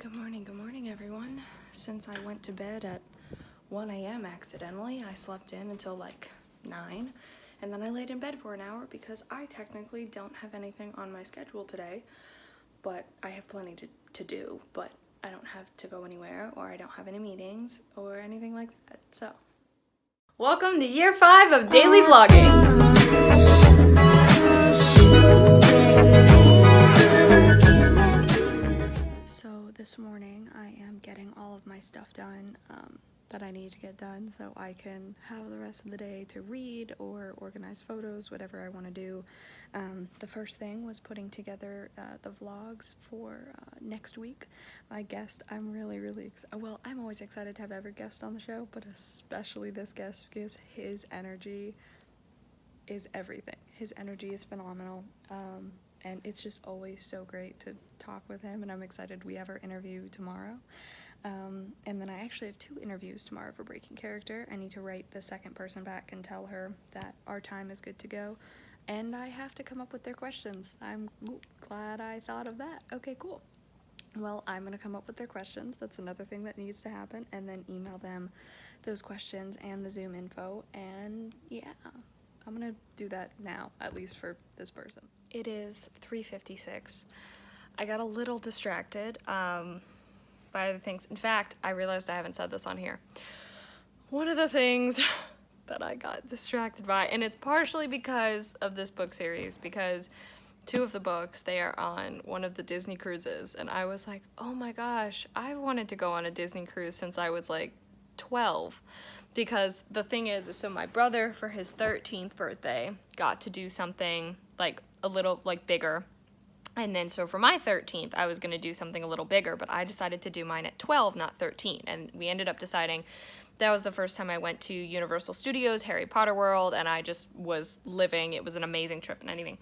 Good morning everyone. Since I went to bed at 1 a.m. accidentally, I slept in until like 9, and then I laid in bed for an hour because I technically don't have anything on my schedule today, but I have plenty to do, but I don't have to go anywhere, or I don't have any meetings, or anything like that, so. Welcome to year 5 of daily vlogging! So this morning I am getting all of my stuff done that I need to get done so I can have the rest of the day to read or organize photos, whatever I want to do. The first thing was putting together the vlogs for next week. My guest, I'm really I'm always excited to have every guest on the show, but especially this guest because his energy is everything. His energy is phenomenal. And it's just always so great to talk with him, and I'm excited. We have our interview tomorrow. And then I actually have 2 interviews tomorrow for Breaking Character. I need to write the second person back and tell her that our time is good to go. And I have to come up with their questions. I'm glad I thought of that. Okay, cool. Well, I'm going to come up with their questions. That's another thing that needs to happen. And then email them those questions and the Zoom info. And yeah, I'm going to do that now, at least for this person. It is 3:56. I got a little distracted by other things. In fact, I realized I haven't said this on here. One of the things that I got distracted by, and it's partially because of this book series, because 2 of the books, they are on one of the Disney cruises, and I was like, oh my gosh, I wanted to go on a Disney cruise since I was like 12. Because the thing is, so my brother, for his 13th birthday, got to do something like a little like bigger. And then so for my 13th, I was going to do something a little bigger, but I decided to do mine at 12, not 13. And we ended up deciding that was the first time I went to Universal Studios, Harry Potter World, and I just was living. It was an amazing trip and anything.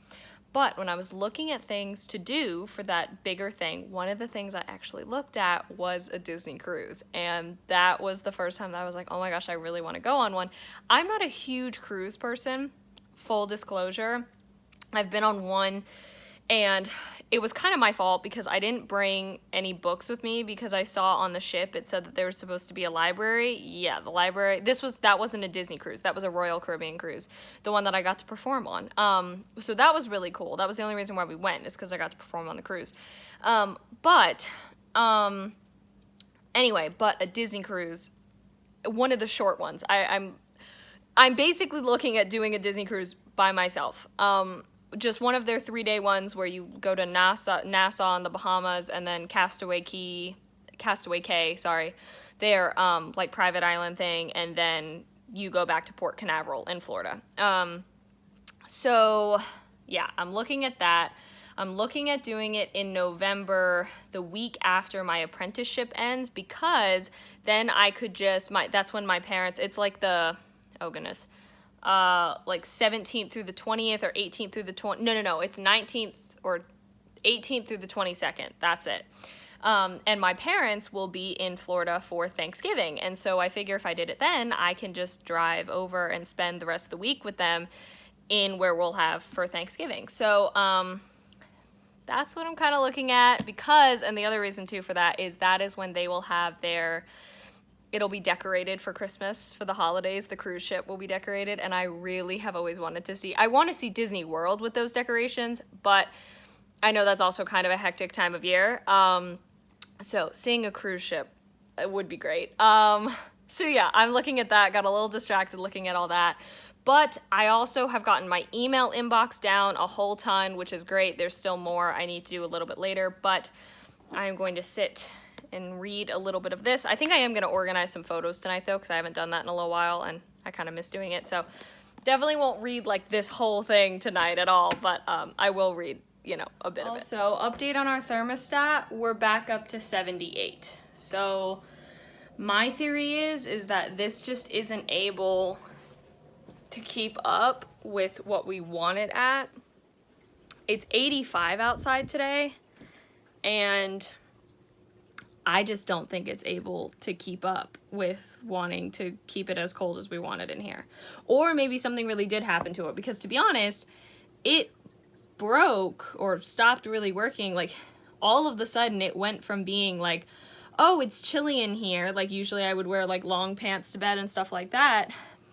But when I was looking at things to do for that bigger thing, one of the things I actually looked at was a Disney cruise. And that was the first time that I was like, oh my gosh, I really want to go on one. I'm not a huge cruise person, full disclosure. I've been on one, and it was kind of my fault because I didn't bring any books with me because I saw on the ship it said that there was supposed to be a library. Yeah, the library. That wasn't a Disney cruise. That was a Royal Caribbean cruise, the one that I got to perform on. So that was really cool. That was the only reason why we went, is because I got to perform on the cruise. Anyway, but a Disney cruise, one of the short ones. I'm basically looking at doing a Disney cruise by myself. Just one of their 3-day ones where you go to Nassau in the Bahamas, and then Castaway Cay, their like private island thing, and then you go back to Port Canaveral in Florida. So yeah, I'm looking at that. I'm looking at doing it in November, the week after my apprenticeship ends, because then I could that's when my parents, it's like like 17th through the 20th or 18th through the 20th. No, it's 19th or 18th through the 22nd. That's it. And my parents will be in Florida for Thanksgiving. And so I figure if I did it then, I can just drive over and spend the rest of the week with them in where we'll have for Thanksgiving. So, that's what I'm kind of looking at, because, and the other reason too for that is when they will have it'll be decorated for Christmas, for the holidays. The cruise ship will be decorated, and I really have always wanted to see. I want to see Disney World with those decorations, but I know that's also kind of a hectic time of year. So seeing a cruise ship would be great. So yeah, I'm looking at that. Got a little distracted looking at all that. But I also have gotten my email inbox down a whole ton, which is great. There's still more I need to do a little bit later, but I'm going to sit and read a little bit of this. I think I am going to organize some photos tonight, though, because I haven't done that in a little while, and I kind of miss doing it. So definitely won't read, like, this whole thing tonight at all, but I will read, a bit of it. Also, update on our thermostat. We're back up to 78. So my theory is that this just isn't able to keep up with what we want it at. It's 85 outside today, and I just don't think it's able to keep up with wanting to keep it as cold as we want it in here. Or maybe something really did happen to it, because to be honest, it broke or stopped really working like all of the sudden it went from being like, oh, it's chilly in here, like usually I would wear like long pants to bed and stuff like that,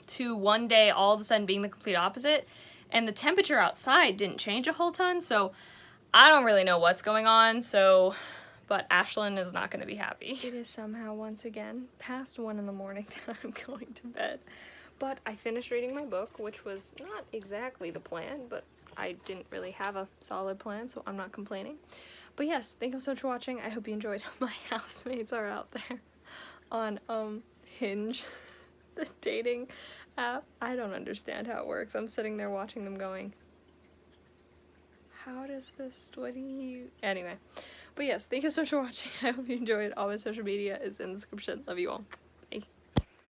to one day all of a sudden being the complete opposite. And the temperature outside didn't change a whole ton, so I don't really know what's going on, so, but Ashlyn is not going to be happy. It is somehow once again past 1 in the morning that I'm going to bed. But I finished reading my book, which was not exactly the plan, but I didn't really have a solid plan, so I'm not complaining. But yes, thank you so much for watching. I hope you enjoyed. My housemates are out there on Hinge, the dating app. I don't understand how it works. I'm sitting there watching them going, how does this, what do you, anyway. But yes, thank you so much for watching. I hope you enjoyed. All my social media is in the description. Love you all.